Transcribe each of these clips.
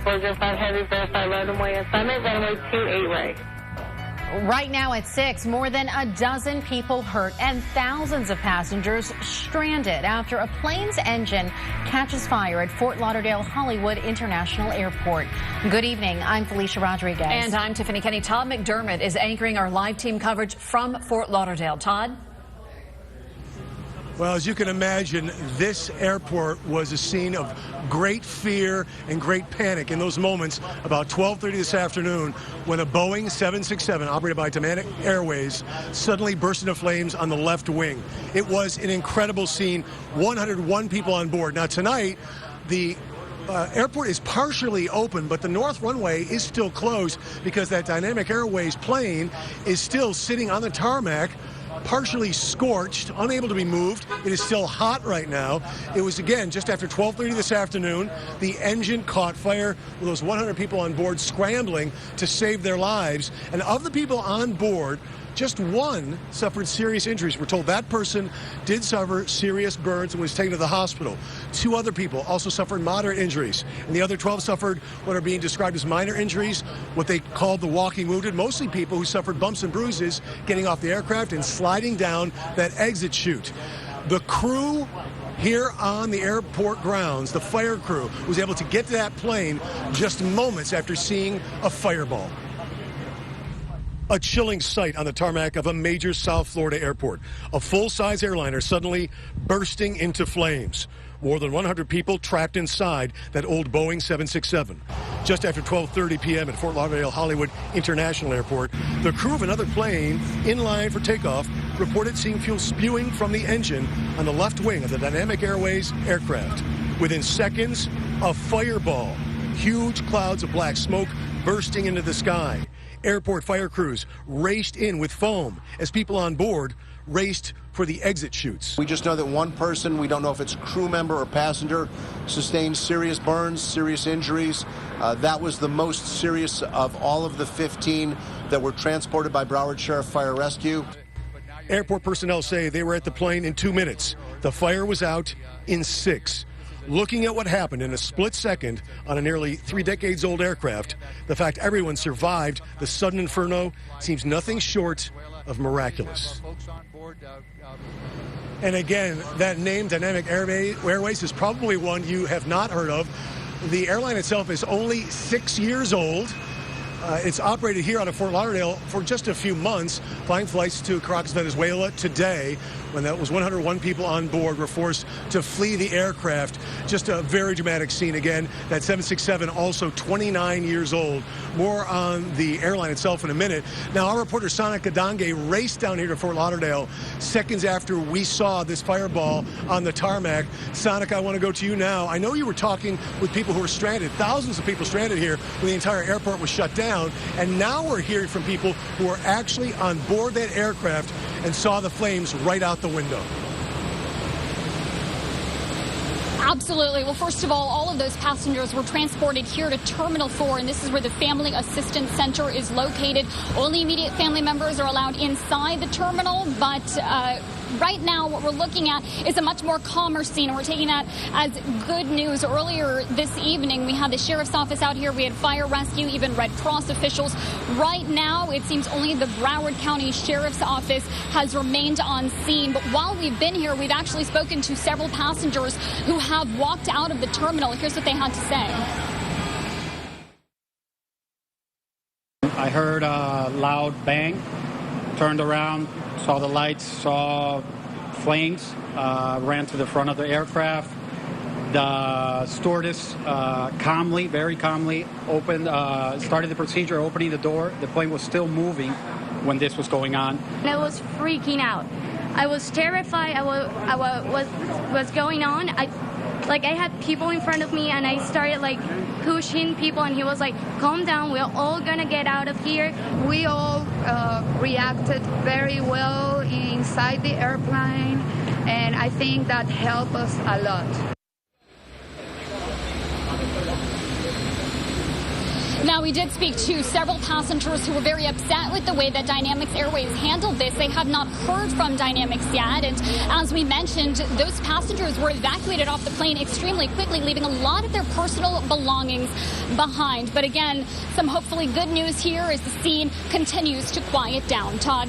were just on heavy verified runway and Summit, runway 28 right. Right now at 6, more than a dozen people hurt and thousands of passengers stranded after a plane's engine catches fire at Fort Lauderdale Hollywood International Airport. Good evening. I'm Felicia Rodriguez. And I'm Tiffany Kenny. Todd McDermott is anchoring our live team coverage from Fort Lauderdale. Todd? Well, as you can imagine, this airport was a scene of great fear and great panic in those moments about 12:30 this afternoon when a Boeing 767 operated by Atlantic Airways suddenly burst into flames on the left wing. It was an incredible scene. 101 people on board. Now tonight, the airport is partially open, but the north runway is still closed because that Dynamic Airways plane is still sitting on the tarmac, partially scorched, unable to be moved. It is still hot right now. It was, again, just after 12:30 this afternoon. The engine caught fire with those 100 people on board scrambling to save their lives. And of the people on board, just one suffered serious injuries. We're told that person did suffer serious burns and was taken to the hospital. 2 other people also suffered moderate injuries. And the other 12 suffered what are being described as minor injuries, what they called the walking wounded, mostly people who suffered bumps and bruises getting off the aircraft and sliding down that exit chute. The crew here on the airport grounds, the fire crew, was able to get to that plane just moments after seeing a fireball. A chilling sight on the tarmac of a major South Florida airport. A full-size airliner suddenly bursting into flames. More than 100 people trapped inside that old Boeing 767. Just after 12:30 p.m. at Fort Lauderdale Hollywood International Airport, the crew of another plane in line for takeoff reported seeing fuel spewing from the engine on the left wing of the Dynamic Airways aircraft. Within seconds, a fireball. Huge clouds of black smoke bursting into the sky. Airport fire crews raced in with foam as people on board raced for the exit chutes. We just know that one person, we don't know if it's crew member or passenger, sustained serious burns, serious injuries. That was the most serious of all of the 15 that were transported by Broward Sheriff Fire Rescue. Airport personnel say they were at the plane in 2 minutes. The fire was out in 6. Looking at what happened in a split second on a nearly 3 decades old aircraft, the fact everyone survived the sudden inferno seems nothing short of miraculous. And again, that name, Dynamic Airways, is probably one you have not heard of. The airline itself is only 6 years old. It's operated here out of Fort Lauderdale for just a few months, flying flights to Caracas, Venezuela today, when that was 101 people on board were forced to flee the aircraft. Just a very dramatic scene again. That 767, also 29 years old. More on the airline itself in a minute. Now, our reporter Sonika Kadange raced down here to Fort Lauderdale seconds after we saw this fireball on the tarmac. Sonika, I want to go to you now. I know you were talking with people who were stranded, thousands of people stranded here when the entire airport was shut down. And now we're hearing from people who are actually on board that aircraft and saw the flames right out the window. Absolutely. Well, first of all of those passengers were transported here to Terminal 4, and this is where the Family Assistance Center is located. Only immediate family members are allowed inside the terminal, but right now what we're looking at is a much more calmer scene, and we're taking that as good news. Earlier this evening, we had the sheriff's office out here. We had fire rescue, even Red Cross officials. Right now, it seems only the Broward County Sheriff's Office has remained on scene. But while we've been here, we've actually spoken to several passengers who have walked out of the terminal. Here's what they had to say. I heard a loud bang, turned around, saw the lights, saw flames, ran to the front of the aircraft. The stewardess calmly, very calmly, started the procedure, opening the door. The plane was still moving when this was going on. I was freaking out. I was terrified. What's going on? I had people in front of me, and I started pushing people, and he was like, calm down, we're all gonna get out of here. We all reacted very well inside the airplane, and I think that helped us a lot. Now, we did speak to several passengers who were very upset with the way that Dynamics Airways handled this. They have not heard from Dynamics yet. And as we mentioned, those passengers were evacuated off the plane extremely quickly, leaving a lot of their personal belongings behind. But again, some hopefully good news here as the scene continues to quiet down. Todd.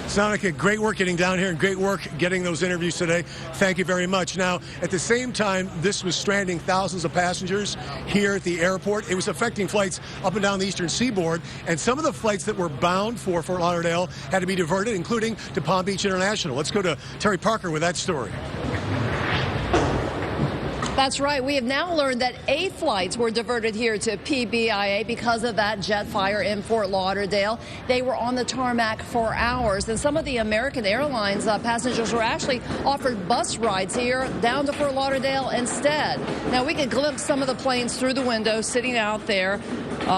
Sonica, great work getting down here and great work getting those interviews today. Thank you very much. Now, at the same time, this was stranding thousands of passengers here at the airport. It was affecting flights up and down the eastern seaboard, and some of the flights that were bound for Fort Lauderdale had to be diverted, including to Palm Beach International. Let's go to Terry Parker with that story. That's right. We have now learned that 8 flights were diverted here to PBIA because of that jet fire in Fort Lauderdale. They were on the tarmac for hours, and some of the American Airlines passengers were actually offered bus rides here down to Fort Lauderdale instead. Now, we could glimpse some of the planes through the window sitting out there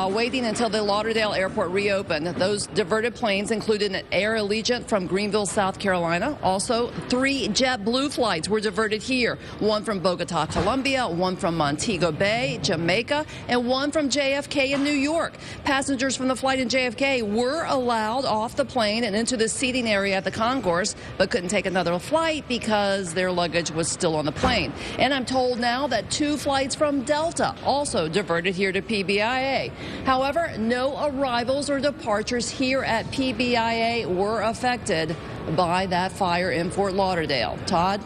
waiting until the Lauderdale airport reopened. Those diverted planes included an Air Allegiant from Greenville, South Carolina. Also, 3 JetBlue flights were diverted here, one from Bogota, Colombia, one from Montego Bay, Jamaica, and one from JFK in New York. Passengers from the flight in JFK were allowed off the plane and into the seating area at the concourse, but couldn't take another flight because their luggage was still on the plane. And I'm told now that 2 flights from Delta also diverted here to PBIA. However, no arrivals or departures here at PBIA were affected by that fire in Fort Lauderdale. Todd?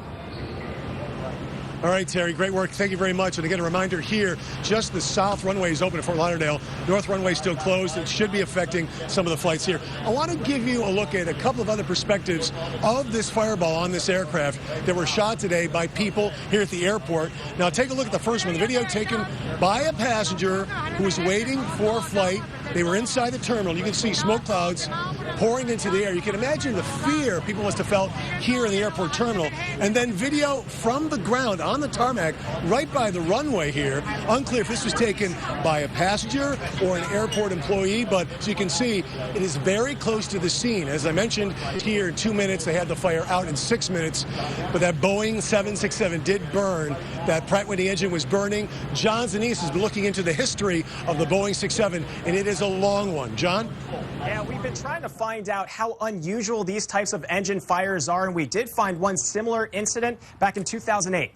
All right, Terry, great work. Thank you very much. And again, a reminder here, just the south runway is open at Fort Lauderdale. North runway still closed. It should be affecting some of the flights here. I want to give you a look at a couple of other perspectives of this fireball on this aircraft that were shot today by people here at the airport. Now, take a look at the first one. The video taken by a passenger who was waiting for a flight. They were inside the terminal. You can see smoke clouds pouring into the air. You can imagine the fear people must have felt here in the airport terminal. And then video from the ground on the tarmac right by the runway here. Unclear if this was taken by a passenger or an airport employee, but as you can see, it is very close to the scene. As I mentioned here, in 2 minutes, they had the fire out in 6 minutes, but that Boeing 767 did burn. That Pratt & Whitney engine was burning. John Zanise has been looking into the history of the Boeing 767, and it is a long one. John? Yeah, we've been trying to find out how unusual these types of engine fires are, and we did find one similar incident back in 2008.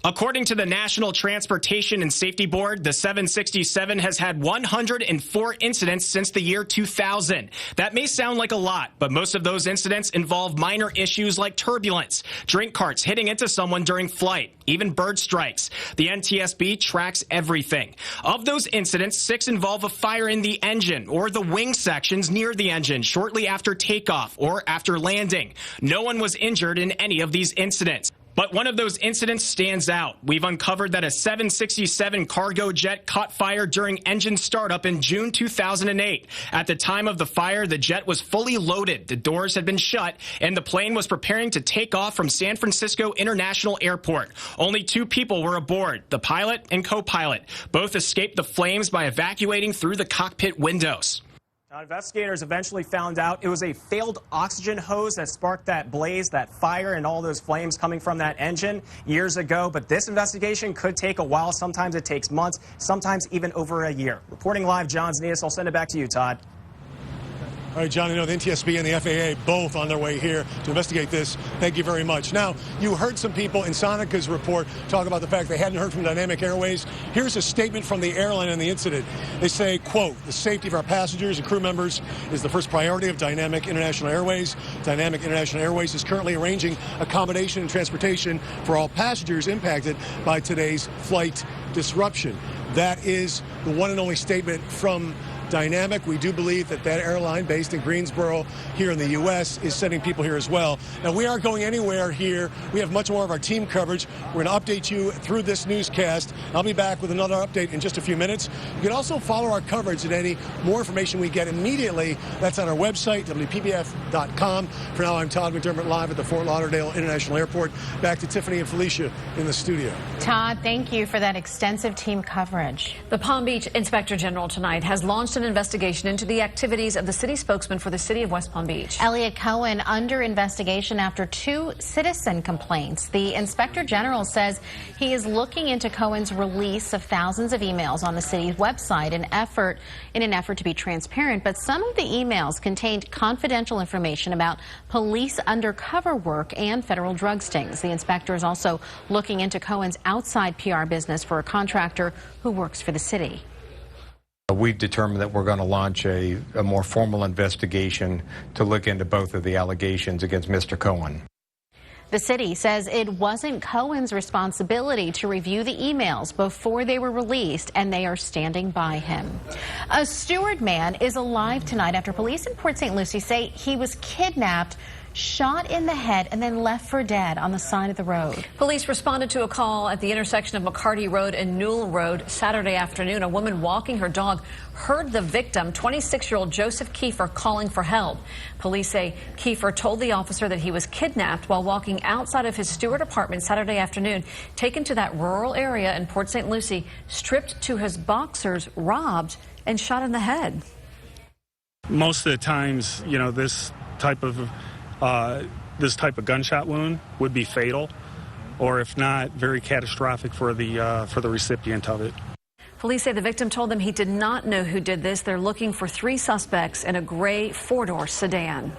According to the National Transportation and Safety Board, the 767 has had 104 incidents since the year 2000. That may sound like a lot, but most of those incidents involve minor issues like turbulence, drink carts hitting into someone during flight, even bird strikes. The NTSB tracks everything. Of those incidents, 6 involve a fire in the engine or the wing sections near the engine shortly after takeoff or after landing. No one was injured in any of these incidents. But one of those incidents stands out. We've uncovered that a 767 cargo jet caught fire during engine startup in June 2008. At the time of the fire, the jet was fully loaded, the doors had been shut, and the plane was preparing to take off from San Francisco International Airport. Only 2 people were aboard, the pilot and co-pilot. Both escaped the flames by evacuating through the cockpit windows. Now, investigators eventually found out it was a failed oxygen hose that sparked that blaze, that fire, and all those flames coming from that engine years ago. But this investigation could take a while. Sometimes it takes months, sometimes even over a year. Reporting live, John Zanise. I'll send it back to you, Todd. All right, John, I know the NTSB and the FAA both on their way here to investigate this. Thank you very much. Now, you heard some people in Sonica's report talk about the fact they hadn't heard from Dynamic Airways. Here's a statement from the airline on the incident. They say, quote, "The safety of our passengers and crew members is the first priority of Dynamic International Airways. Dynamic International Airways is currently arranging accommodation and transportation for all passengers impacted by today's flight disruption." That is the one and only statement from Dynamic. We do believe that that airline based in Greensboro here in the U.S. is sending people here as well. Now, we aren't going anywhere here. We have much more of our team coverage. We're going to update you through this newscast. I'll be back with another update in just a few minutes. You can also follow our coverage and any more information we get immediately. That's on our website, WPBF.com. For now, I'm Todd McDermott live at the Fort Lauderdale International Airport. Back to Tiffany and Felicia in the studio. Todd, thank you for that extensive team coverage. The Palm Beach Inspector General tonight has launched launched an investigation into the activities of the city spokesman for the city of West Palm Beach. Elliot Cohen under investigation after 2 citizen complaints. The Inspector General says he is looking into Cohen's release of thousands of emails on the city's website in an effort to be transparent. But some of the emails contained confidential information about police undercover work and federal drug stings. The inspector is also looking into Cohen's outside PR business for a contractor who works for the city. We've determined that we're going to launch a more formal investigation to look into both of the allegations against Mr. Cohen. The city says it wasn't Cohen's responsibility to review the emails before they were released, and they are standing by him. A Stewart man is alive tonight after police in Port St. Lucie say he was kidnapped, shot in the head, and then left for dead on the side of the road. Police responded to a call at the intersection of McCarty Road and Newell Road Saturday afternoon. A woman walking her dog heard the victim, 26-year-old Joseph Kiefer, calling for help. Police say Kiefer told the officer that he was kidnapped while walking outside of his Stewart apartment Saturday afternoon, taken to that rural area in Port St. Lucie, stripped to his boxers, robbed, and shot in the head. Most of the times, you know, this type of gunshot wound would be fatal, or if not, very catastrophic for the recipient of it. Police say the victim told them he did not know who did this. They're looking for 3 suspects in a gray 4-door sedan.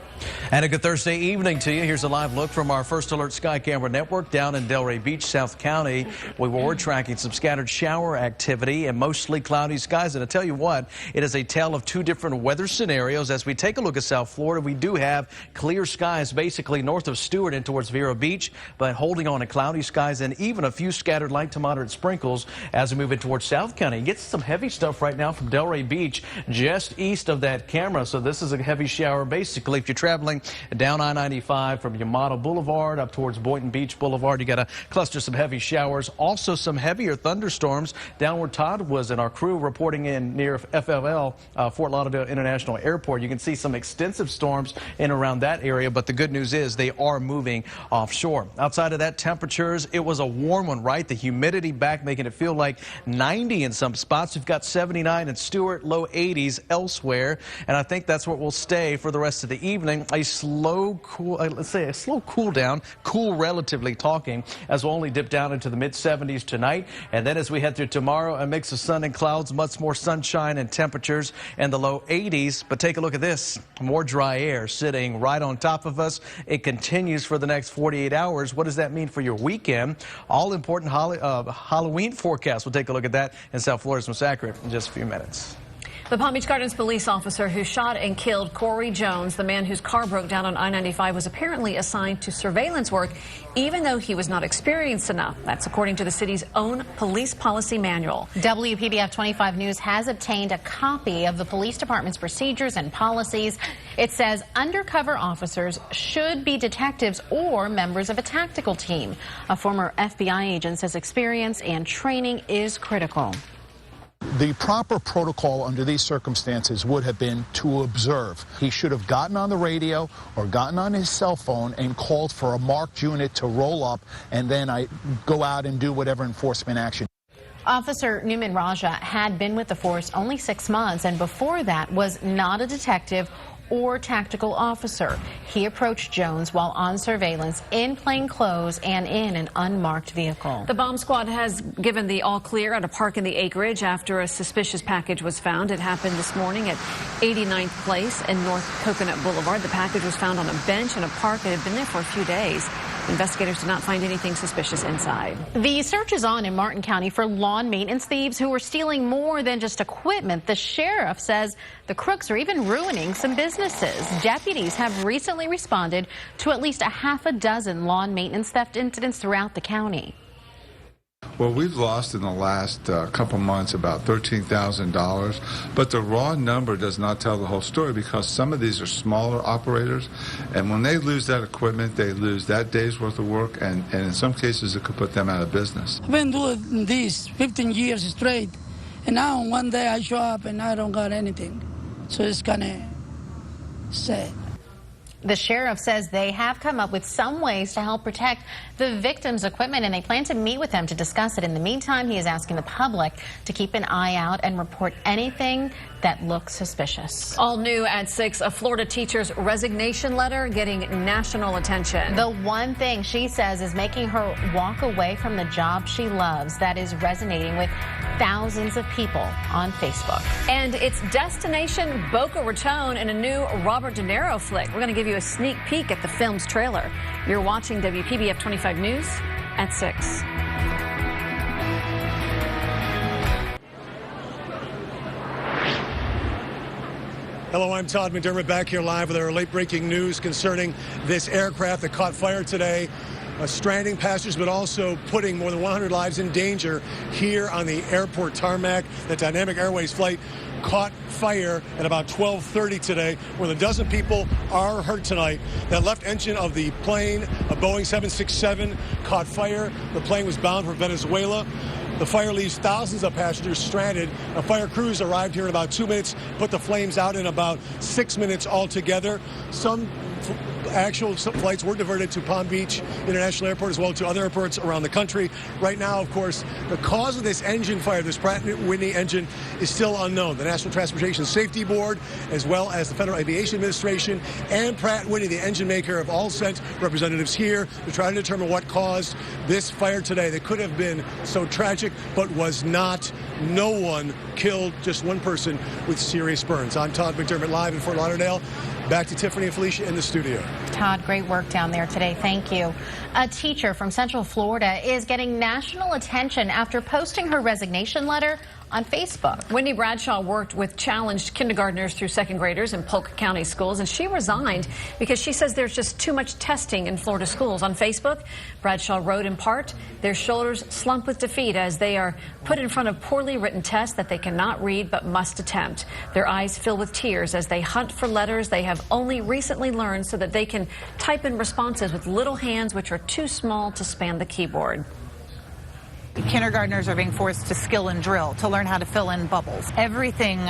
And a good Thursday evening to you. Here's a live look from our First Alert Sky Camera Network down in Delray Beach, South County. We were tracking some scattered shower activity and mostly cloudy skies. And I tell you what, it is a tale of 2 different weather scenarios. As we take a look at South Florida, we do have clear skies basically north of Stewart and towards Vero Beach, but holding on to cloudy skies and even a few scattered light to moderate sprinkles as we move in towards South County. Get some heavy stuff right now from Delray Beach just east of that camera. So this is a heavy shower basically if you're traveling down I-95 from Yamada Boulevard up towards Boynton Beach Boulevard. You got to cluster some heavy showers. Also some heavier thunderstorms down where Todd was and our crew reporting in near FLL, Fort Lauderdale International Airport. You can see some extensive storms in around that area, but the good news is they are moving offshore. Outside of that, temperatures, it was a warm one, right? The humidity back making it feel like 90 in some spots. We've got 79 in Stewart, low 80s elsewhere, and I think that's where we'll stay for the rest of the evening. A slow cool, let's say a slow cool down, cool relatively talking, as we'll only dip down into the mid 70s tonight. And then as we head through tomorrow, a mix of sun and clouds, much more sunshine and temperatures in the low 80s. But take a look at this, more dry air sitting right on top of us. It continues for the next 48 hours. What does that mean for your weekend? All important Halloween forecast. We'll take a look at that in South Florida's most accurate in just a few minutes. The Palm Beach Gardens police officer who shot and killed Corey Jones, the man whose car broke down on I-95, was apparently assigned to surveillance work, even though he was not experienced enough. That's according to the city's own police policy manual. WPBF 25 News has obtained a copy of the police department's procedures and policies. It says undercover officers should be detectives or members of a tactical team. A former FBI agent says experience and training is critical. The proper protocol under these circumstances would have been to observe. He should have gotten on the radio or gotten on his cell phone and called for a marked unit to roll up, and then I go out and do whatever enforcement action. Officer Newman Raja had been with the force only 6 months, and before that was not a detective or tactical officer. He approached Jones while on surveillance in plain clothes and in an unmarked vehicle. The bomb squad has given the all clear at a park in the acreage after a suspicious package was found. It happened this morning at 89th Place and North Coconut Boulevard. The package was found on a bench in a park that had been there for a few days. Investigators did not find anything suspicious inside. The search is on in Martin County for lawn maintenance thieves who are stealing more than just equipment. The sheriff says the crooks are even ruining some businesses. Deputies have recently responded to at least a half a dozen lawn maintenance theft incidents throughout the county. Well, we've lost in the last couple months about $13,000, but the raw number does not tell the whole story because some of these are smaller operators, and when they lose that equipment, they lose that day's worth of work, and in some cases it could put them out of business. I've been doing this 15 years straight, and now one day I show up and I don't got anything, so it's kind of sad. The sheriff says they have come up with some ways to help protect the victims' equipment, and they plan to meet with them to discuss it. In the meantime, he is asking the public to keep an eye out and report anything that looks suspicious. All new at 6, a Florida teacher's resignation letter getting national attention. The one thing she says is making her walk away from the job she loves. That is resonating with thousands of people on Facebook. And it's destination Boca Raton in a new Robert De Niro flick. We're going to give you a sneak peek at the film's trailer. You're watching WPBF 25 News at 6. Hello, I'm Todd McDermott, back here live with our late-breaking news concerning this aircraft that caught fire today, stranding passengers, but also putting more than 100 lives in danger here on the airport tarmac. The Dynamic Airways flight caught fire at about 12:30 today. More than a dozen people are hurt tonight. That left engine of the plane, a Boeing 767, caught fire. The plane was bound for Venezuela. The fire leaves thousands of passengers stranded. Fire crews arrived here in about 2 minutes, put the flames out in about 6 minutes altogether. Some actual flights were diverted to Palm Beach International Airport as well to other airports around the country. Right now, of course, the cause of this engine fire, this Pratt & Whitney engine, is still unknown. The National Transportation Safety Board, as well as the Federal Aviation Administration and Pratt & Whitney, the engine maker, have all sent representatives here to try to determine what caused this fire today that could have been so tragic, but was not. No one killed, just one person with serious burns. I'm Todd McDermott, live in Fort Lauderdale. Back to Tiffany and Felicia in the studio. Todd, great work down there today. Thank you. A teacher from Central Florida is getting national attention after posting her resignation letter on Facebook. Wendy Bradshaw worked with challenged kindergartners through second graders in Polk County schools, and she resigned because she says there's just too much testing in Florida schools. On Facebook, Bradshaw wrote in part, their shoulders slump with defeat as they are put in front of poorly written tests that they cannot read but must attempt. Their eyes fill with tears as they hunt for letters they have only recently learned so that they can type in responses with little hands which are too small to span the keyboard. Kindergartners are being forced to skill and drill to learn how to fill in bubbles. Everything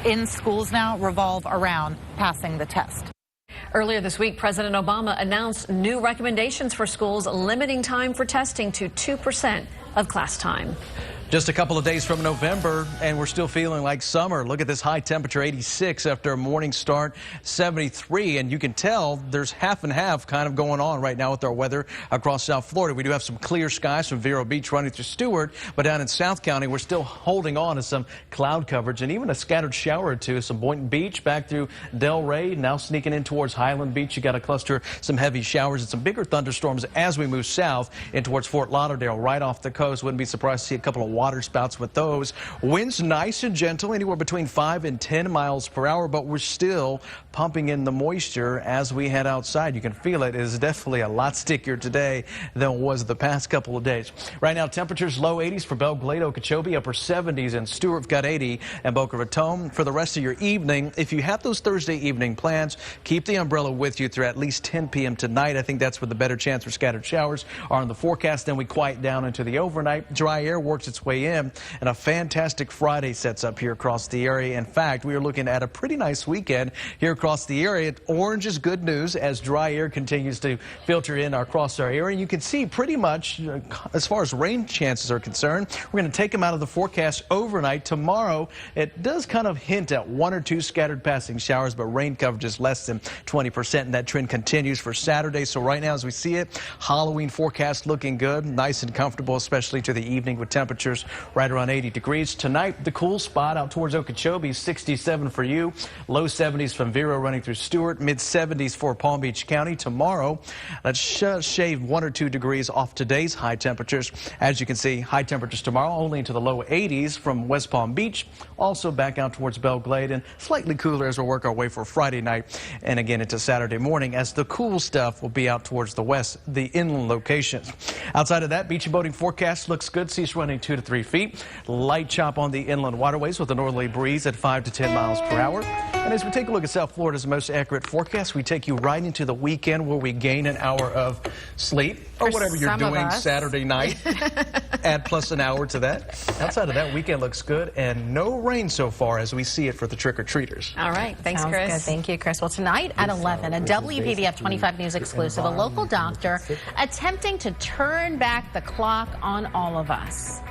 in schools now revolve around passing the test. Earlier this week, President Obama announced new recommendations for schools limiting time for testing to 2% of class time. Just a couple of days from November, and we're still feeling like summer. Look at this high temperature, 86 after a morning start, 73. And you can tell there's half and half kind of going on right now with our weather across South Florida. We do have some clear skies from Vero Beach running through Stewart, but down in South County, we're still holding on to some cloud coverage and even a scattered shower or two. Some Boynton Beach back through Delray, now sneaking in towards Highland Beach. You got a cluster, some heavy showers and some bigger thunderstorms as we move south in towards Fort Lauderdale, right off the coast. Wouldn't be surprised to see a couple of water spouts with those. Winds nice and gentle, anywhere between 5 and 10 miles per hour, but we're still pumping in the moisture as we head outside. You can feel it. It is definitely a lot stickier today than it was the past couple of days. Right now, temperatures low 80s for Belle Glade, Okeechobee, upper 70s, and Stewart. We've got 80 and Boca Raton. For the rest of your evening, if you have those Thursday evening plans, keep the umbrella with you through at least 10 p.m. tonight. I think that's where the better chance for scattered showers are in the forecast. Then we quiet down into the overnight. Dry air works its way in, and a fantastic Friday sets up here across the area. In fact, we are looking at a pretty nice weekend here across the area. Orange is good news as dry air continues to filter in across our area. You can see pretty much as far as rain chances are concerned, we're going to take them out of the forecast overnight. Tomorrow, it does kind of hint at 1 or 2 scattered passing showers, but rain coverage is less than 20%, and that trend continues for Saturday. So right now, as we see it, Halloween forecast looking good, nice and comfortable, especially to the evening with temperatures right around 80 degrees. Tonight, the cool spot out towards Okeechobee, 67 for you, low 70s from Vero running through Stewart, mid 70s for Palm Beach County. Tomorrow, let's shave 1 or 2 degrees off today's high temperatures. As you can see, high temperatures tomorrow only into the low 80s from West Palm Beach, also back out towards Belle Glade, and slightly cooler as we work our way for Friday night and again into Saturday morning, as the cool stuff will be out towards the west, the inland locations. Outside of that, beach and boating forecast looks good. Seas running 2 to 3 feet. Light chop on the inland waterways with a northerly breeze at 5 to 10 miles per hour. And as we take a look at South Florida's most accurate forecast, we take you right into the weekend where we gain an hour of sleep or whatever you're doing Saturday night. Add plus an hour to that. Outside of that, weekend looks good and no rain so far as we see it for the trick-or-treaters. All right. Thanks, Sounds Chris. good. Thank you, Chris. Well, tonight at 11, a WPBF 25 News exclusive, a local doctor attempting to turn back the clock on all of us.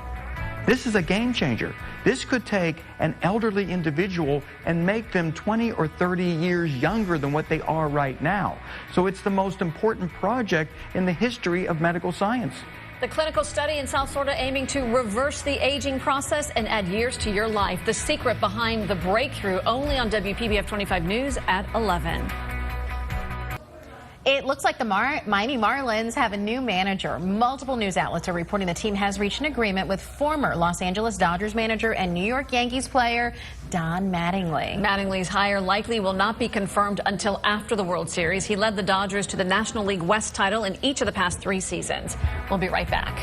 This is a game changer. This could take an elderly individual and make them 20 or 30 years younger than what they are right now. So it's the most important project in the history of medical science. The clinical study in South Florida aiming to reverse the aging process and add years to your life. The secret behind the breakthrough, only on WPBF 25 News at 11. It looks like the Miami Marlins have a new manager. Multiple news outlets are reporting the team has reached an agreement with former Los Angeles Dodgers manager and New York Yankees player Don Mattingly. Mattingly's hire likely will not be confirmed until after the World Series. He led the Dodgers to the National League West title in each of the past 3 seasons. We'll be right back.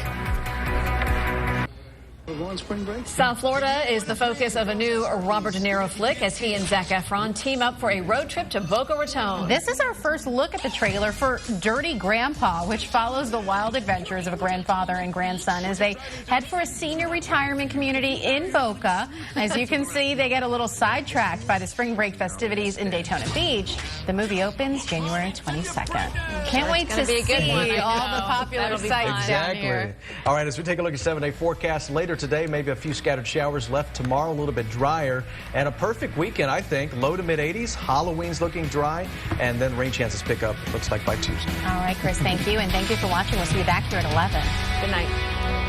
South Florida is the focus of a new Robert De Niro flick as he and Zac Efron team up for a road trip to Boca Raton. This is our first look at the trailer for Dirty Grandpa, which follows the wild adventures of a grandfather and grandson as they head for a senior retirement community in Boca. As you can see, they get a little sidetracked by the spring break festivities in Daytona Beach. The movie opens January 22nd. Can't wait to see all the popular sites down here. All right, as we take a look at 7-day forecast later today, maybe a few scattered showers left tomorrow, a little bit drier, and a perfect weekend, I think. Low to mid 80s. Halloween's looking dry, and then rain chances pick up, looks like by Tuesday. All right, Chris, thank you, and thank you for watching. We'll see you back here at 11. Good night.